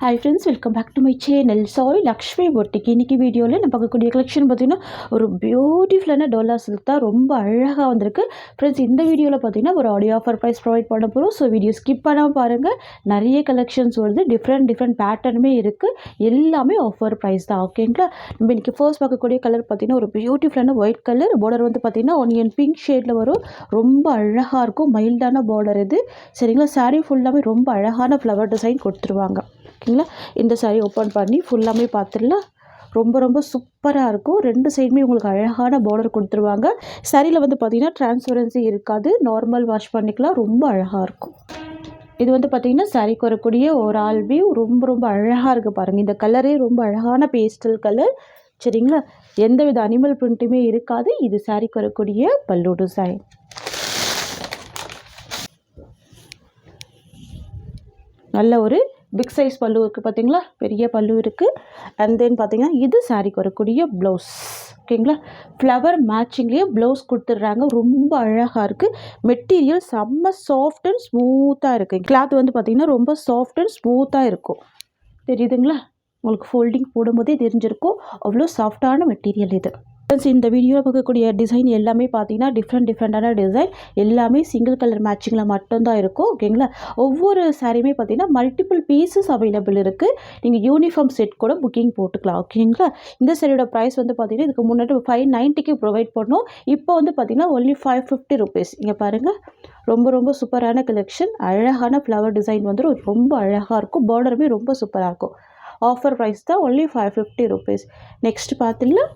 Hi friends, welcome back to my channel. Soy Lakshmi Boutique. இன்னைக்கு வீடியோவில் நம்ம பார்க்கக்கூடிய கலெக்ஷன் பார்த்தீங்கன்னா ஒரு பியூட்டிஃபுல்லான டோலா சில்க் தான். ரொம்ப அழகாக வந்திருக்கு ஃப்ரெண்ட்ஸ். இந்த வீடியோவில் பார்த்தீங்கன்னா ஒரு ஆடியோ ஆஃபர் ப்ரைஸ் ப்ரொவைட் பண்ண போகிறோம். ஸோ வீடியோ ஸ்கிப் பண்ணாமல் பாருங்கள். நிறைய கலெக்ஷன்ஸ் வருது, டிஃப்ரெண்ட் பேட்டர்னுமே இருக்குது. எல்லாமே ஆஃபர் ப்ரைஸ் தான். ஓகேங்களா? நம்ம இன்றைக்கி ஃபர்ஸ்ட் பார்க்கக்கூடிய கலர் பார்த்தீங்கன்னா ஒரு பியூட்டிஃபுல்லான ஒயிட் கலர். பார்டர் வந்து பார்த்தீங்கன்னா ஒனியன் பிங்க் ஷேடில் வரும். ரொம்ப அழகாக இருக்கும். மைல்டான பார்டர் இது. சரிங்களா? சாரீ ஃபுல்லாகவே ரொம்ப அழகான ஃப்ளவர் டிசைன் கொடுத்துருவாங்க. ஓகேங்களா? இந்த சாரீ ஓப்பன் பண்ணி ஃபுல்லாமே பார்த்துடலாம். ரொம்ப சூப்பராக இருக்கும். ரெண்டு சைடுமே உங்களுக்கு அழகான பார்டர் கொடுத்துருவாங்க. சாரியில் வந்து பார்த்திங்கன்னா டிரான்ஸ்பரன்சி இருக்காது. நார்மல் வாஷ் பண்ணிக்கலாம். ரொம்ப அழகாக இருக்கும். இது வந்து பார்த்திங்கன்னா சாரிக்கு வரக்கூடிய ஒரு ஆல் வியூ. ரொம்ப அழகாக இருக்குது பாருங்கள். இந்த கலரே ரொம்ப அழகான பேஸ்டல் கலர். சரிங்களா? எந்த வித அனிமல் பிரிண்ட்டுமே இருக்காது. இது சாரிக்கு வரக்கூடிய பல்லு டிசைன். நல்ல ஒரு பிக் சைஸ் பல்லு இருக்குது பார்த்தீங்களா? பெரிய பல்லு இருக்குது. அண்ட் தென் பார்த்தீங்கன்னா இது சாரிக்கு வரக்கூடிய ப்ளவுஸ். ஓகேங்களா? ஃப்ளவர் மேட்சிங்லேயே ப்ளவுஸ் கொடுத்துட்றாங்க. ரொம்ப அழகாக இருக்குது. மெட்டீரியல் செம்ம சாஃப்ட் அண்ட் ஸ்மூத்தாக இருக்குது. கிளாத் வந்து பார்த்திங்கன்னா ரொம்ப சாஃப்ட் அண்ட் ஸ்மூத்தாக இருக்கும். தெரியுதுங்களா? உங்களுக்கு ஃபோல்டிங் போடும்போதே தெரிஞ்சிருக்கும் அவ்வளோ சாஃப்டான மெட்டீரியல் இது. இந்த வீடியோவில் பார்க்கக்கூடிய டிசைன் எல்லாமே பார்த்தீங்கன்னா டிஃப்ரெண்டான டிசைன். எல்லாமே சிங்கிள் கலர் மேட்சிங்கில் மட்டும்தான் இருக்கும். ஓகேங்களா? ஒவ்வொரு சாரியுமே பார்த்தீங்கன்னா மல்டிபிள் பீசஸ் அவைலபிள் இருக்குது. நீங்கள் யூனிஃபார்ம் செட் கூட புக்கிங் போட்டுக்கலாம். ஓகேங்களா? இந்த சாரியோட ப்ரைஸ் வந்து பார்த்தீங்கன்னா இதுக்கு முன்னாடி 590க்கு ப்ரொவைட் பண்ணோம். இப்போ வந்து பார்த்தீங்கன்னா ஒன்லி 550 ருபீஸ். இங்கே பாருங்கள். ரொம்ப சூப்பரான கலெக்ஷன். அழகான ஃப்ளவர் டிசைன் வந்து ரொம்ப அழகாக இருக்கும். பார்டருமே ரொம்ப சூப்பராக இருக்கும். ஆஃபர் ப்ரைஸ் தான். Only 550 rupees. நெக்ஸ்ட் பார்த்துக்கலாம்.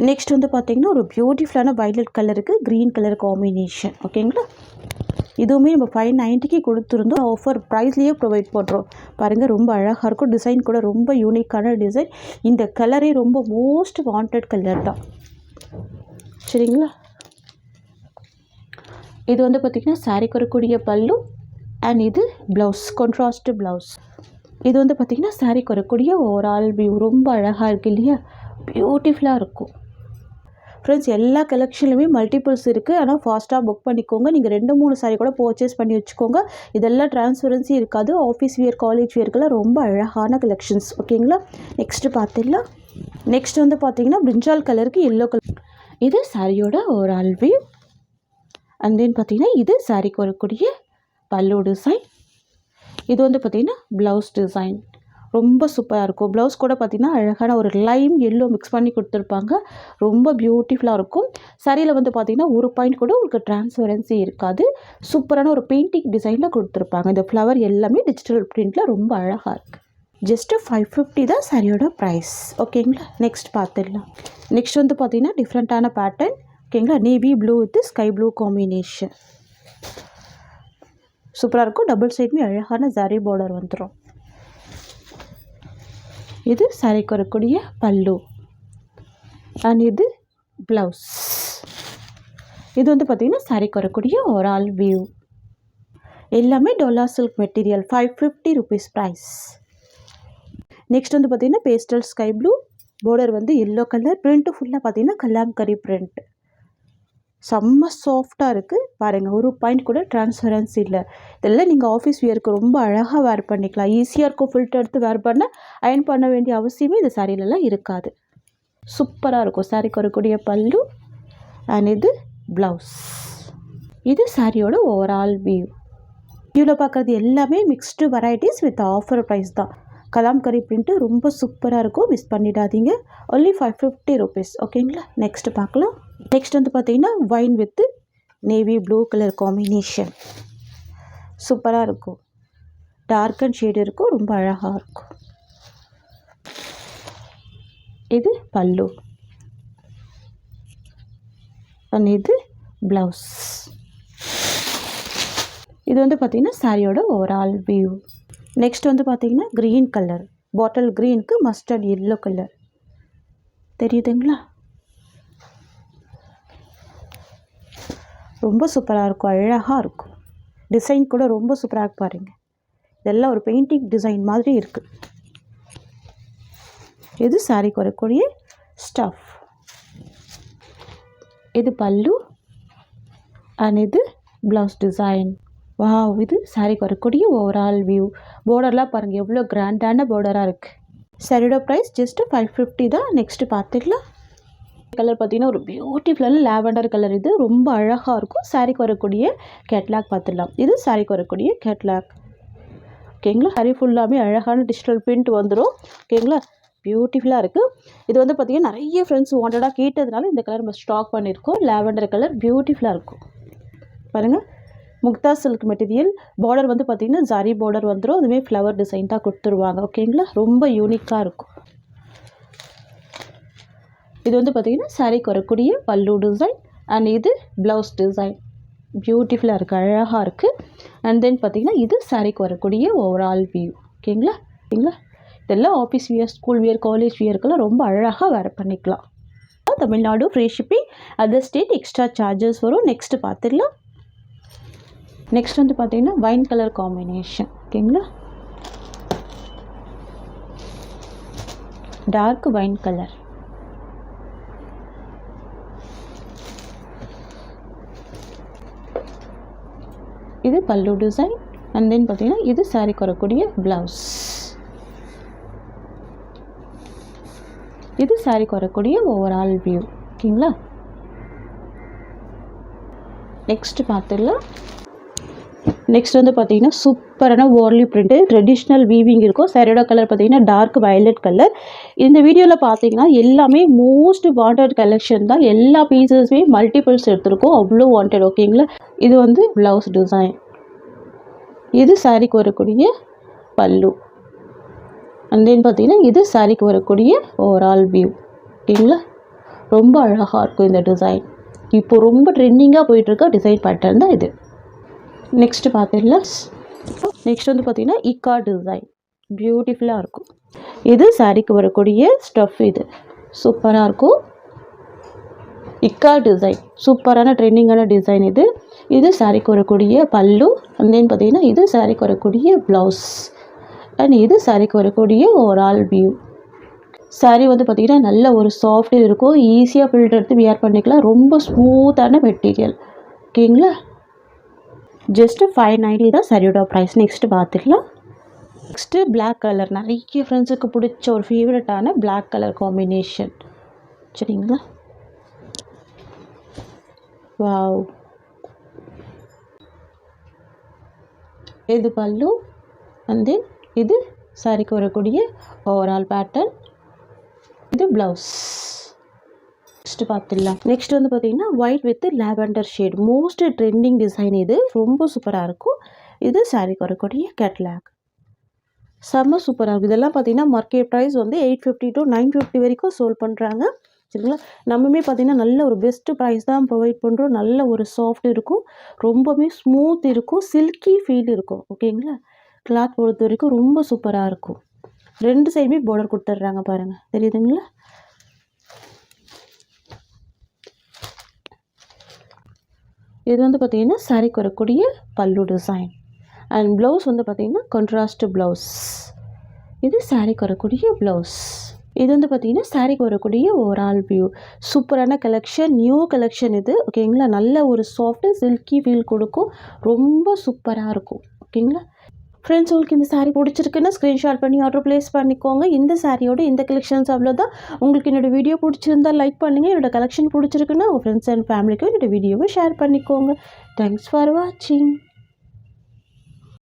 நெக்ஸ்ட் வந்து பார்த்திங்கன்னா ஒரு பியூட்டிஃபுல்லான வயலட் கலருக்கு க்ரீன் கலர் காம்பினேஷன். ஓகேங்களா? இதுவுமே நம்ம 590க்கு கொடுத்துருந்தோம். ஆஃபர் ப்ரைஸ்லேயே ப்ரொவைட் பண்ணுறோம். பாருங்கள். ரொம்ப அழகாக இருக்கும். டிசைன் கூட ரொம்ப யூனிக்கான டிசைன். இந்த கலரே ரொம்ப மோஸ்ட் வாண்டட் கலர் தான். சரிங்களா? இது வந்து பார்த்திங்கன்னா சாரிக்கு வரக்கூடிய பல்லு. அண்ட் இது ப்ளவுஸ், கான்ட்ராஸ்ட் ப்ளவுஸ். இது வந்து பார்த்திங்கன்னா சாரிக்கு வரக்கூடிய ஓவரால் வியூ. ரொம்ப அழகாக இருக்குது இல்லையா? பியூட்டிஃபுல்லாக இருக்கும். ஃப்ரெண்ட்ஸ், எல்லா கலெக்ஷன்லையுமே மல்டிபிள்ஸ் இருக்குது. ஆனால் ஃபாஸ்ட்டாக புக் பண்ணிக்கோங்க. நீங்கள் 2-3 சாரி கூட பர்ச்சேஸ் பண்ணி வச்சுக்கோங்க. இதெல்லாம் டிரான்ஸ்பரன்சி இருக்காது. ஆஃபீஸ் வியர், காலேஜ் வியர்க்கெல்லாம் ரொம்ப அழகான கலெக்ஷன்ஸ். ஓகேங்களா? நெக்ஸ்ட்டு பார்த்துடலாம். நெக்ஸ்ட் வந்து பார்த்தீங்கன்னா பிரிஞ்சால் கலருக்கு எல்லோ கலர். இது சாரியோட ஒரு அல்வியூ. அண்ட் தென் பார்த்தீங்கன்னா இது சாரிக்கு வரக்கூடிய பல்லு டிசைன். இது வந்து பார்த்திங்கன்னா ப்ளவுஸ் டிசைன். ரொம்ப சூப்பராக இருக்கும். ப்ளவுஸ் கூட பார்த்திங்கன்னா அழகான ஒரு லைம் எல்லோ மிக்ஸ் பண்ணி கொடுத்துருப்பாங்க. ரொம்ப பியூட்டிஃபுல்லாக இருக்கும். சாரியில் வந்து பார்த்திங்கன்னா ஒரு பாயிண்ட் கூட உங்களுக்கு டிரான்ஸ்பரன்சி இருக்காது. சூப்பரான ஒரு பெயிண்டிங் டிசைனில் கொடுத்துருப்பாங்க. இந்த ஃப்ளவர் எல்லாமே டிஜிட்டல் பிரிண்டில் ரொம்ப அழகாக இருக்குது. ஜஸ்ட்டு 550 தான் சாரியோட ப்ரைஸ். ஓகேங்களா? நெக்ஸ்ட் பார்த்துடலாம். நெக்ஸ்ட் வந்து பார்த்திங்கன்னா டிஃப்ரெண்ட்டான பேட்டர்ன். ஓகேங்களா? Navy blue with sky blue combination. சூப்பராக இருக்கும். டபுள் சைடுமே அழகான ஜரி பார்டர் வந்துடும். இது சாரிக்கு வரக்கூடிய பல்லு. அண்ட் இது ப்ளவுஸ். இது வந்து பார்த்திங்கன்னா சாரிக்கு வரக்கூடிய ஒரு ஆல் வியூ. எல்லாமே டோலா silk material. 550 rupees price. Next வந்து பார்த்திங்கன்னா பேஸ்டல் ஸ்கை ப்ளூ. பார்டர் வந்து எல்லோ கலர். பிரிண்ட்டு ஃபுல்லாக பார்த்திங்கன்னா கலாம்கரி பிரிண்ட். செம்ம சாஃப்டாக இருக்குது. பாருங்கள். ஒரு பாயிண்ட் கூட டிரான்ஸ்பரன்சி இல்லை. இதெல்லாம் நீங்கள் ஆஃபீஸ் வியருக்கு ரொம்ப அழகாக வேர் பண்ணிக்கலாம். ஈஸியாக இருக்கும். ஃபில்டர் எடுத்து வேர் பண்ண அயன் பண்ண வேண்டிய அவசியமே இந்த சாரிலெலாம் இருக்காது. சூப்பராக இருக்கும். சாரிக்கு வரக்கூடிய பல்லு. அண்ட் இது ப்ளவுஸ். இது சாரியோட ஓவரால் வியூ. வியூவில் பார்க்குறது எல்லாமே mixed varieties with offer price தான். கலாம்கரி பிரிண்ட்டு ரொம்ப சூப்பராக இருக்கும். மிஸ் பண்ணிடாதீங்க. Only 550 rupees. ஓகேங்களா? நெக்ஸ்ட் பார்க்கலாம். நெக்ஸ்ட் வந்து பார்த்தீங்கன்னா wine with navy blue colour combination. சூப்பராக இருக்கும். டார்க் அண்ட் ஷேடு இருக்கும். ரொம்ப அழகாக இருக்கும். இது பல்லு. அண்ட் இது ப்ளவுஸ். இது வந்து பார்த்திங்கன்னா சாரியோட ஓவரால் வியூ. நெக்ஸ்ட் வந்து பார்த்திங்கன்னா க்ரீன் கலர். பாட்டில் க்ரீனுக்கு மஸ்டர்ட் எல்லோ கலர். தெரியுதுங்களா? ரொம்ப சூப்பராக இருக்கும். அழகாக இருக்கும். டிசைன் கூட ரொம்ப சூப்பராக பாருங்கள். இதெல்லாம் ஒரு பெயிண்டிங் டிசைன் மாதிரி இருக்குது. இது சாரிக்கு வரக்கூடிய ஸ்டஃப். இது பல்லு. அண்ட் இது ப்ளவுஸ் டிசைன். வாவ்! இது சாரீக்கு வரக்கூடிய ஓவரால் வியூ. பார்டர்லாம் பாருங்கள் எவ்வளோ கிராண்டான பார்டராக இருக்குது. சாரியோட ப்ரைஸ் ஜஸ்ட் 550 தான். நெக்ஸ்ட்டு பார்த்துக்கலாம். கலர் பார்த்தீங்கன்னா ஒரு பியூட்டிஃபுல்லான லாவெண்டர் கலர். இது ரொம்ப அழகாக இருக்கும். சாரீக்கு வரக்கூடிய கேட்லாக் பார்த்துடலாம். இது சாரீக்கு வரக்கூடிய கேட்லாக். ஓகேங்களா? சாரீ ஃபுல்லாகவே அழகான டிஜிட்டல் பிரிண்ட் வந்துடும். ஓகேங்களா? பியூட்டிஃபுல்லாக இருக்குது. இது வந்து பார்த்திங்கன்னா நிறைய ஃப்ரெண்ட்ஸ் வாண்டடாக கேட்டதுனால இந்த கலர் நம்ம ஸ்டாக் பண்ணியிருக்கோம். லாவெண்டர் கலர் பியூட்டிஃபுல்லாக இருக்கும். பாருங்கள், முக்தா சில்க் மெட்டீரியல். பார்டர் வந்து பார்த்திங்கன்னா ஜரி பார்டர் வந்துடும். அதுவே ஃப்ளவர் டிசைன் தான் கொடுத்துருவாங்க. ஓகேங்களா? ரொம்ப யூனிக்காக இருக்கும். இது வந்து பார்த்திங்கன்னா சாரீக்கு வரக்கூடிய பல்லு டிசைன் அண்ட் இது ப்ளவுஸ் டிசைன். பியூட்டிஃபுல்லாக இருக்குது, அழகாக இருக்குது. அண்ட் தென் பார்த்திங்கன்னா இது சாரீக்கு வரக்கூடிய ஓவரால் வியூ. ஓகேங்களா? இதெல்லாம் office wear, school wear, college வியருக்கெல்லாம் ரொம்ப அழகாக வேர் பண்ணிக்கலாம். Tamil Nadu free shipping, other state extra charges வரும். நெக்ஸ்ட்டு பார்த்துடலாம். நெக்ஸ்ட் வந்து பார்த்திங்கன்னா வைன் கலர் காம்பினேஷன். ஓகேங்களா? Dark wine colour. இது பல்லு டிசைன் அண்ட் தென் பார்த்திங்கன்னா இது சாரீக்கு வரக்கூடிய ப்ளவுஸ். இது சாரீக்கு வரக்கூடிய ஓவரால் வியூ. ஓகேங்களா? நெக்ஸ்ட் பார்த்துடலாம். நெக்ஸ்ட் வந்து பார்த்திங்கன்னா சூப்பரான வார்லி பிரிண்ட்டு, ட்ரெடிஷ்னல் வீவிங் இருக்கும். சாரியோட கலர் பார்த்திங்கன்னா டார்க் வயலட் கலர். இந்த வீடியோவில் பார்த்திங்கன்னா எல்லாமே மோஸ்ட் வாண்டட் கலெக்ஷன் தான். எல்லா பீசஸுமே மல்டிபிள்ஸ் எடுத்துருக்கோம், அவ்வளோ வாண்டட். ஓகேங்களா? இது வந்து ப்ளவுஸ் டிசைன். இது சாரீக்கு வரக்கூடிய பல்லு அண்ட் தென் பார்த்திங்கன்னா இது சாரீக்கு வரக்கூடிய ஓவரால் வியூ. ஓகேங்களா? ரொம்ப அழகாக இருக்கும் இந்த டிசைன். இப்போ ரொம்ப ட்ரெண்டிங்காக போயிட்டுருக்க டிசைன் பேட்டர்ன் தான் இது. நெக்ஸ்ட்டு பார்த்துடலாம். நெக்ஸ்ட் வந்து பார்த்திங்கன்னா இக்கா டிசைன். பியூட்டிஃபுல்லாக இருக்கும். இது சாரீக்கு வரக்கூடிய ஸ்டஃப். இது சூப்பராக இருக்கும். இக்கா டிசைன் சூப்பரான ட்ரெண்டிங்கான டிசைன் இது. இது சாரீக்கு வரக்கூடிய பல்லு அண்ட் தென் பார்த்திங்கன்னா இது சாரீக்கு வரக்கூடிய ப்ளவுஸ் அண்ட் இது சாரீக்கு வரக்கூடிய ஓவரால் வியூ. சாரீ வந்து பார்த்திங்கன்னா நல்ல ஒரு சாஃப்ட் இருக்கும். ஈஸியாக ஃபில்டர் எடுத்து வியர் பண்ணிக்கலாம். ரொம்ப ஸ்மூத்தான மெட்டீரியல். ஓகேங்களா? ஜஸ்ட்டு 590 தான் சாரியோட ப்ரைஸ். நெக்ஸ்ட்டு பார்த்துக்கலாம். Next black colour. நிறைய ஃப்ரெண்ட்ஸுக்கு பிடிச்ச ஒரு ஃபேவரட்டான பிளாக் கலர் காம்பினேஷன். சரிங்களா? வாவ்! இது பல்லு அண்ட் தென் இது சாரிக்கு வரக்கூடிய ஓவரால் பேட்டர்ன். இது ப்ளவுஸ். நெக்ஸ்ட்டு பார்த்துடலாம். நெக்ஸ்ட் வந்து பார்த்திங்கன்னா white with lavender shade. Most trending design. இது ரொம்ப சூப்பராக இருக்கும். இது சாரீக்கு வரக்கூடிய கேட்லாக். செம்ம சூப்பராக இருக்கும். இதெல்லாம் பார்த்திங்கன்னா மார்க்கெட் ப்ரைஸ் வந்து 850 to 950 வரைக்கும் சோல் பண்ணுறாங்க. சரிங்களா? நம்மமே பார்த்திங்கன்னா நல்ல ஒரு பெஸ்ட்டு ப்ரைஸ் தான் ப்ரொவைட் பண்ணுறோம். நல்ல ஒரு சாஃப்ட் இருக்கும், ரொம்பவே ஸ்மூத் இருக்கும், சில்கி ஃபீல் இருக்கும். ஓகேங்களா? கிளாத் பொறுத்த வரைக்கும் ரொம்ப சூப்பராக இருக்கும். ரெண்டு சைடுமே பார்டர் கொடுத்துட்றாங்க பாருங்கள், தெரியுதுங்களா? இது வந்து பார்த்திங்கன்னா சாரீக்கு வரக்கூடிய பல்லு டிசைன் அண்ட் ப்ளவுஸ் வந்து பார்த்திங்கன்னா கான்ட்ராஸ்ட் ப்ளவுஸ். இது சாரீக்கு வரக்கூடிய ப்ளவுஸ். இது வந்து பார்த்திங்கன்னா சாரீக்கு வரக்கூடிய ஓவரால் வியூ. சூப்பரான கலெக்ஷன், நியூ கலெக்ஷன் இது. ஓகேங்களா? நல்ல ஒரு சாஃப்ட் சில்கி ஃபீல் கொடுக்கும், ரொம்ப சூப்பராக இருக்கும். ஓகேங்களா ஃப்ரெண்ட்ஸ்? உங்களுக்கு இந்த சாரீ பிடிச்சிருக்குன்னா ஸ்க்ரீன்ஷாட் பண்ணி ஆர்டர் ப்ளேஸ் பண்ணிக்கோங்க. இந்த சாரியோட இந்த கலெக்ஷன்ஸ் அவ்வளோதான். உங்களுக்கு என்னோடய வீடியோ பிடிச்சிருந்தா லைக் பண்ணுங்கள். என்னோடய கலெக்ஷன் பிடிச்சிருக்குன்னா உங்கள் ஃப்ரெண்ட்ஸ் அண்ட் ஃபேமிலிக்கும் என்னோடய வீடியோவை ஷேர் பண்ணிக்கோங்க. தேங்க்ஸ் ஃபார் வாட்சிங்.